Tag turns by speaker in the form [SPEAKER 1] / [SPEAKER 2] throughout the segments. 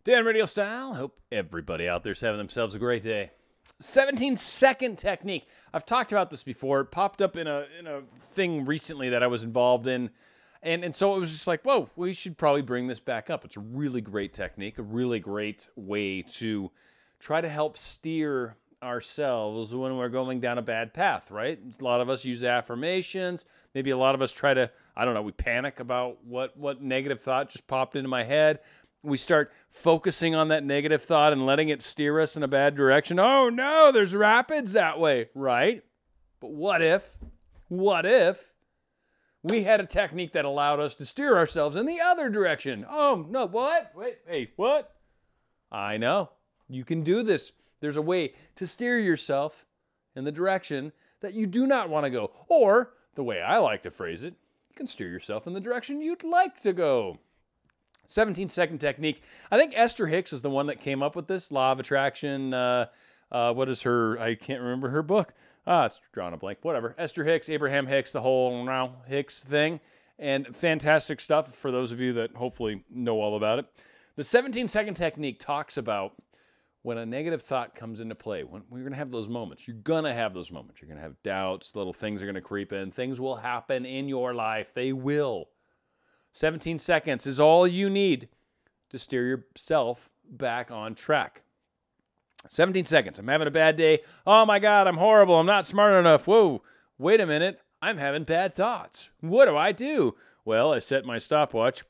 [SPEAKER 1] Dan RadioStyle. Hope everybody out there's having themselves a great day. 17-second technique. I've talked about this before. It popped up in a thing recently that I was involved in. And so it was just like, whoa, we should probably bring this back up. It's a really great technique, a really great way to try to help steer ourselves when we're going down a bad path, right? A lot of us use affirmations. Maybe a lot of us try to, we panic about what negative thought just popped into my head. We start focusing on that negative thought and letting it steer us in a bad direction. Oh no, there's rapids that way, right? But what if we had a technique that allowed us to steer ourselves in the other direction? Oh no, what? Wait, hey, what? I know, you can do this. There's a way to steer yourself in the direction that you do not want to go. Or, the way I like to phrase it, you can steer yourself in the direction you'd like to go. 17-second technique. I think Esther Hicks is the one that came up with this. Law of Attraction. What is her? I can't remember her book. It's drawing a blank. Whatever. Esther Hicks, Abraham Hicks, the whole Hicks thing. And fantastic stuff for those of you that hopefully know all about it. The 17-second technique talks about when a negative thought comes into play. When we're going to have those moments. You're going to have those moments. You're going to have doubts. Little things are going to creep in. Things will happen in your life. They will. 17 seconds is all you need to steer yourself back on track. 17 seconds. I'm having a bad day. Oh my God, I'm horrible. I'm not smart enough. Whoa, wait a minute. I'm having bad thoughts. What do I do? Well, I set my stopwatch.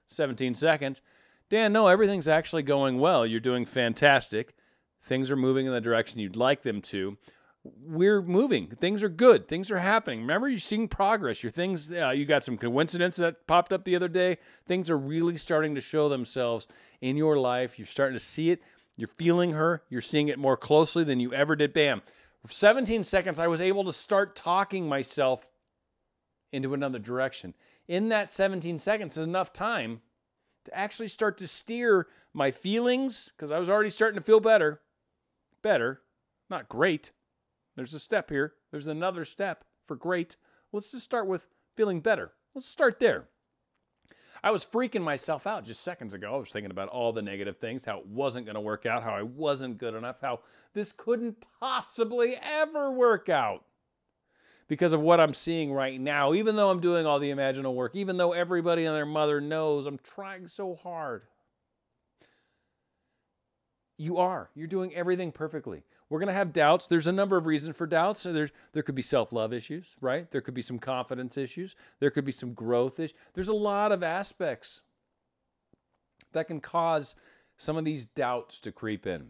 [SPEAKER 1] 17 seconds. Dan, no, everything's actually going well. You're doing fantastic. Things are moving in the direction you'd like them to. We're moving. Things are good. Things are happening. Remember, you're seeing progress. Your things, you got some coincidence that popped up the other day. Things are really starting to show themselves in your life. You're starting to see it. You're feeling her. You're seeing it more closely than you ever did. Bam. For 17 seconds, I was able to start talking myself into another direction. In that 17 seconds, enough time to actually start to steer my feelings, because I was already starting to feel better. Better, not great. There's a step here. There's another step for great. Let's just start with feeling better. Let's start there. I was freaking myself out just seconds ago. I was thinking about all the negative things, how it wasn't going to work out, how I wasn't good enough, how this couldn't possibly ever work out because of what I'm seeing right now. Even though I'm doing all the imaginal work, even though everybody and their mother knows I'm trying so hard. You're doing everything perfectly. We're going to have doubts. There's a number of reasons for doubts. So there could be self-love issues, right? There could be some confidence issues. There could be some growth issues. There's a lot of aspects that can cause some of these doubts to creep in.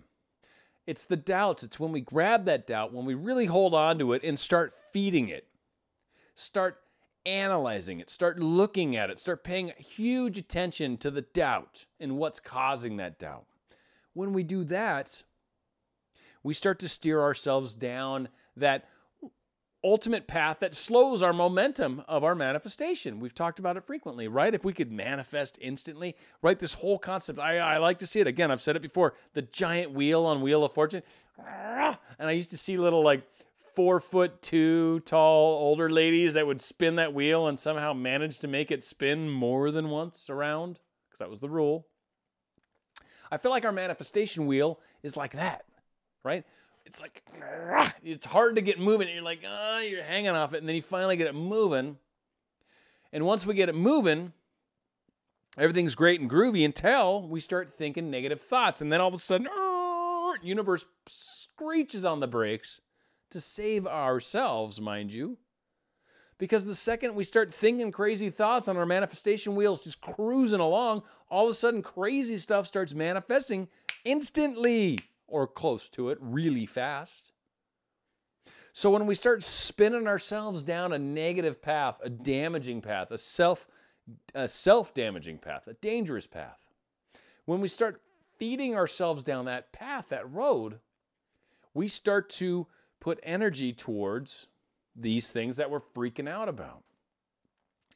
[SPEAKER 1] It's the doubts. It's when we grab that doubt, when we really hold on to it and start feeding it, start analyzing it, start looking at it, start paying huge attention to the doubt and what's causing that doubt. When we do that, we start to steer ourselves down that ultimate path that slows our momentum of our manifestation. We've talked about it frequently, right? If we could manifest instantly, right? This whole concept, I like to see it. Again, I've said it before, the giant wheel on Wheel of Fortune. And I used to see little 4'2" tall older ladies that would spin that wheel and somehow manage to make it spin more than once around, because that was the rule. I feel like our manifestation wheel is like that. Right? It's like, it's hard to get moving. You're like, you're hanging off it. And then you finally get it moving. And once we get it moving, everything's great and groovy until we start thinking negative thoughts. And then all of a sudden, universe screeches on the brakes to save ourselves, mind you. Because the second we start thinking crazy thoughts on our manifestation wheels, just cruising along, all of a sudden crazy stuff starts manifesting instantly. Or close to it, really fast. So when we start spinning ourselves down a negative path, a damaging path, a self-damaging path, a dangerous path, when we start feeding ourselves down that path, that road, we start to put energy towards these things that we're freaking out about.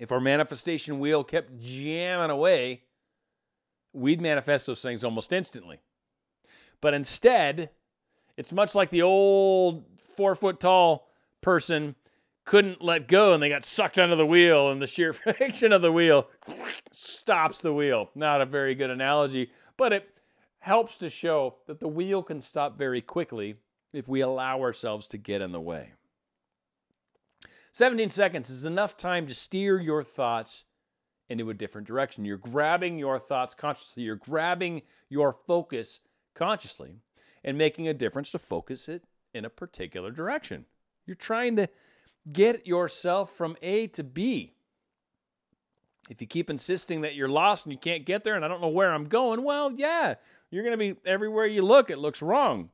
[SPEAKER 1] If our manifestation wheel kept jamming away, we'd manifest those things almost instantly. But instead, it's much like the old 4-foot-tall person couldn't let go and they got sucked under the wheel, and the sheer friction of the wheel stops the wheel. Not a very good analogy, but it helps to show that the wheel can stop very quickly if we allow ourselves to get in the way. 17 seconds is enough time to steer your thoughts into a different direction. You're grabbing your thoughts consciously. You're grabbing your focus consciously and making a difference to focus it in a particular direction. You're trying to get yourself from A to B. If you keep insisting that you're lost and you can't get there and I don't know where I'm going, well, yeah, you're going to be everywhere you look, it looks wrong.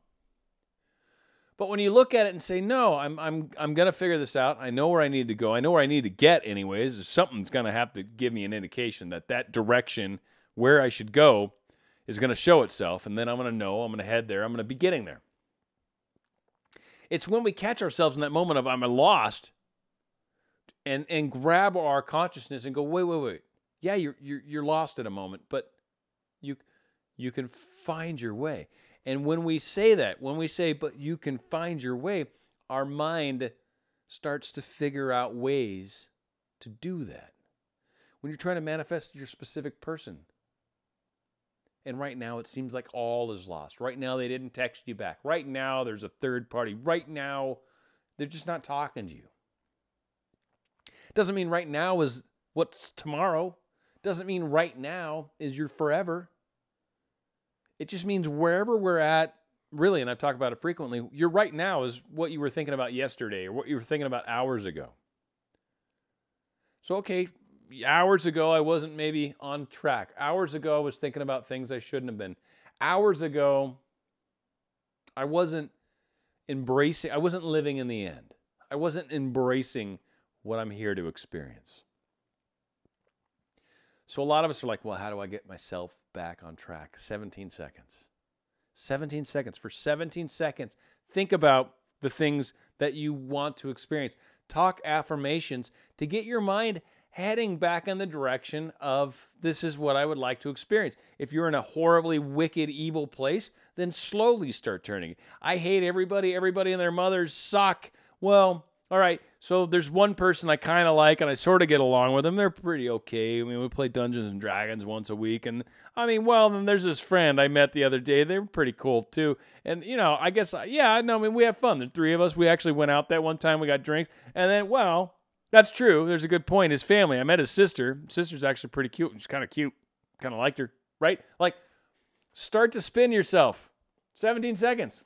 [SPEAKER 1] But when you look at it and say, no, I'm going to figure this out. I know where I need to go. I know where I need to get anyways. Something's going to have to give me an indication that that direction where I should go is going to show itself. And then I'm going to know, I'm going to head there. I'm going to be getting there. It's when we catch ourselves in that moment of I'm lost and grab our consciousness and go, wait. Yeah, you're lost at a moment, but you can find your way. And when we say that, when we say, but you can find your way, our mind starts to figure out ways to do that. When you're trying to manifest your specific person, and right now it seems like all is lost. Right now they didn't text you back. Right now there's a third party. Right now they're just not talking to you. Doesn't mean right now is what's tomorrow. Doesn't mean right now is your forever. It just means wherever we're at, really, and I've talked about it frequently, your right now is what you were thinking about yesterday or what you were thinking about hours ago. So, okay, hours ago I wasn't maybe on track. Hours ago I was thinking about things I shouldn't have been. Hours ago I wasn't living in the end. I wasn't embracing what I'm here to experience. So a lot of us are like, well, how do I get myself back on track? 17 seconds. 17 seconds. For 17 seconds, think about the things that you want to experience. Talk affirmations to get your mind heading back in the direction of this is what I would like to experience. If you're in a horribly wicked, evil place, then slowly start turning. I hate everybody. Everybody and their mothers suck. Well, all right, so there's one person I kind of like, and I sort of get along with them. They're pretty okay. I mean, we play Dungeons and Dragons once a week, and I mean, well, then there's this friend I met the other day. They were pretty cool, too. And, you know, I guess, yeah, no, I mean, we have fun. The three of us, we actually went out that one time. We got drinks, and then, well, that's true. There's a good point. His family, I met his sister. His sister's actually pretty cute. She's kind of cute. Kind of liked her, right? Like, start to spin yourself. 17 seconds.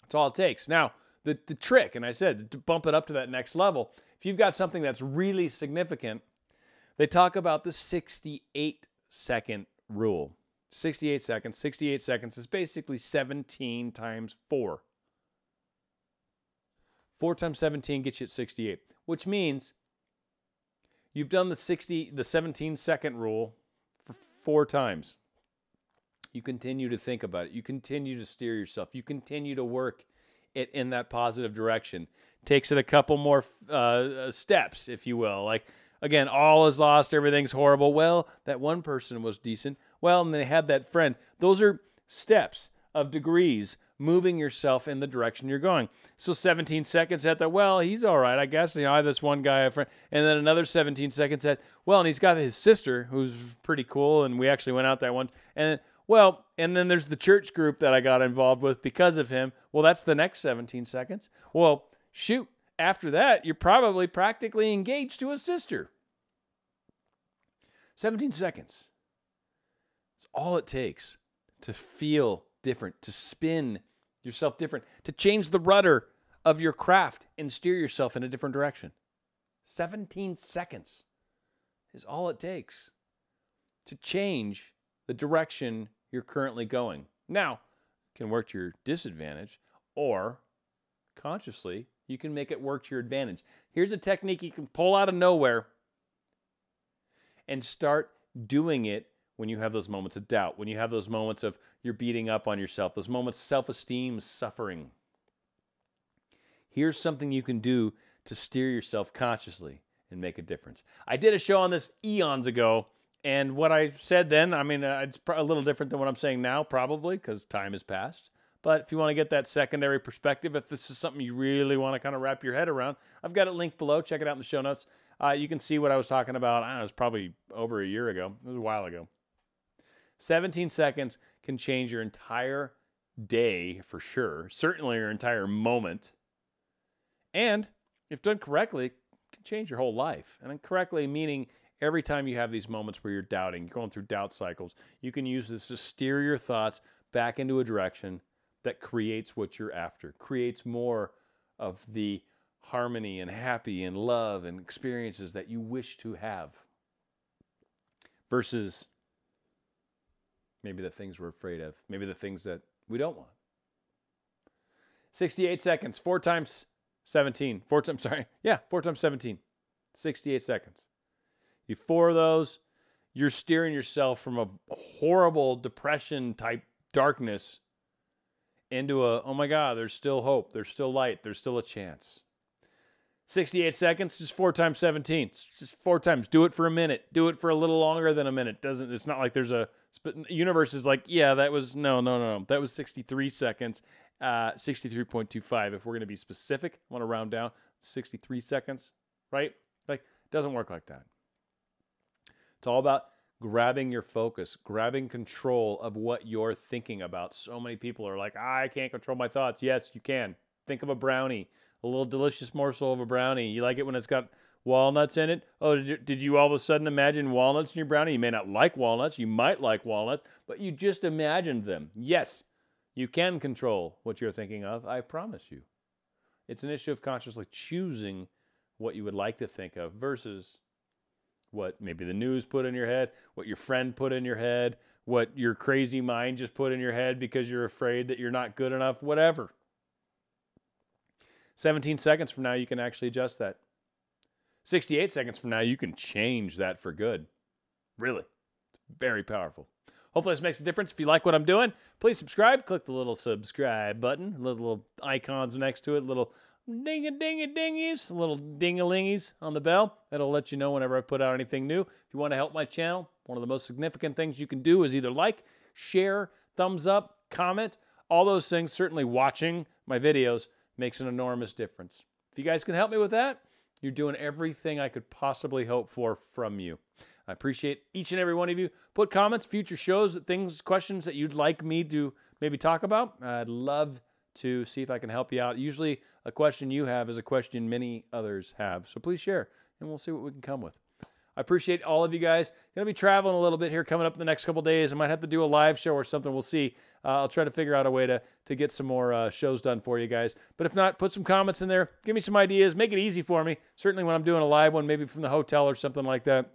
[SPEAKER 1] That's all it takes. Now, the trick, and I said to bump it up to that next level, if you've got something that's really significant, they talk about the 68-second rule. 68 seconds. 68 seconds is basically 17 times 4. 4 times 17 gets you at 68, which means you've done the 17-second rule for 4 times. You continue to think about it. You continue to steer yourself. You continue to work it in that positive direction. Takes it a couple more steps, if you will. Like, again, all is lost, everything's horrible. Well, that one person was decent. Well, and they had that friend. Those are steps of degrees moving yourself in the direction you're going. So 17 seconds at the, well, he's all right, I guess. You know, I have this one guy, a friend. And then another 17 seconds at, well, and he's got his sister, who's pretty cool, and we actually went out that one. And well, and then there's the church group that I got involved with because of him. Well, that's the next 17 seconds. Well, shoot, after that, you're probably practically engaged to a sister. 17 seconds. It's all it takes to feel different, to spin yourself different, to change the rudder of your craft and steer yourself in a different direction. 17 seconds is all it takes to change the direction you're currently going. Now, it can work to your disadvantage, or consciously, you can make it work to your advantage. Here's a technique you can pull out of nowhere and start doing it when you have those moments of doubt, when you have those moments of you're beating up on yourself, those moments of self-esteem suffering. Here's something you can do to steer yourself consciously and make a difference. I did a show on this eons ago, and what I said then, I mean, it's a little different than what I'm saying now, probably, because time has passed. But if you want to get that secondary perspective, if this is something you really want to kind of wrap your head around, I've got it linked below. Check it out in the show notes. You can see what I was talking about. I don't know, it was probably over a year ago. It was a while ago. 17 seconds can change your entire day for sure, certainly your entire moment. And if done correctly, it can change your whole life. And correctly meaning every time you have these moments where you're doubting, you're going through doubt cycles, you can use this to steer your thoughts back into a direction that creates what you're after, creates more of the harmony and happy and love and experiences that you wish to have versus maybe the things we're afraid of, maybe the things that we don't want. 68 seconds, 4 times 17. 4 times 17. 68 seconds. You 4 of those, you're steering yourself from a horrible depression type darkness into a, oh my God, there's still hope, there's still light, there's still a chance. 68 seconds, just 4 times 17. It's just 4 times. Do it for a minute. Do it for a little longer than a minute. It's not like there's a, universe is like, yeah, that was, no. That was 63 seconds, 63.25. If we're going to be specific, I want to round down 63 seconds, right? Like, it doesn't work like that. It's all about grabbing your focus, grabbing control of what you're thinking about. So many people are like, I can't control my thoughts. Yes, you can. Think of a brownie, a little delicious morsel of a brownie. You like it when it's got walnuts in it? Oh, did you all of a sudden imagine walnuts in your brownie? You may not like walnuts. You might like walnuts, but you just imagined them. Yes, you can control what you're thinking of. I promise you. It's an issue of consciously choosing what you would like to think of versus what maybe the news put in your head, what your friend put in your head, what your crazy mind just put in your head because you're afraid that you're not good enough, whatever. 17 seconds from now, you can actually adjust that. 68 seconds from now, you can change that for good. Really. It's very powerful. Hopefully this makes a difference. If you like what I'm doing, please subscribe. Click the little subscribe button, little icons next to it, little ding-a-ding-a-dingies, little ding-a-lingies on the bell. That'll let you know whenever I put out anything new. If you want to help my channel, one of the most significant things you can do is either like, share, thumbs up, comment. All those things, certainly watching my videos, makes an enormous difference. If you guys can help me with that, you're doing everything I could possibly hope for from you. I appreciate each and every one of you. Put comments, future shows, things, questions that you'd like me to maybe talk about. I'd love to see if I can help you out. Usually a question you have is a question many others have. So please share, and we'll see what we can come with. I appreciate all of you guys. Going to be traveling a little bit here coming up in the next couple days. I might have to do a live show or something. We'll see. I'll try to figure out a way to get some more shows done for you guys. But if not, put some comments in there. Give me some ideas. Make it easy for me. Certainly when I'm doing a live one, maybe from the hotel or something like that,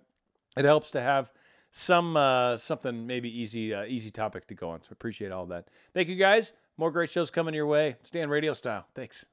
[SPEAKER 1] it helps to have something maybe easy topic to go on. So I appreciate all that. Thank you guys. More great shows coming your way. Stay on Radio Style. Thanks.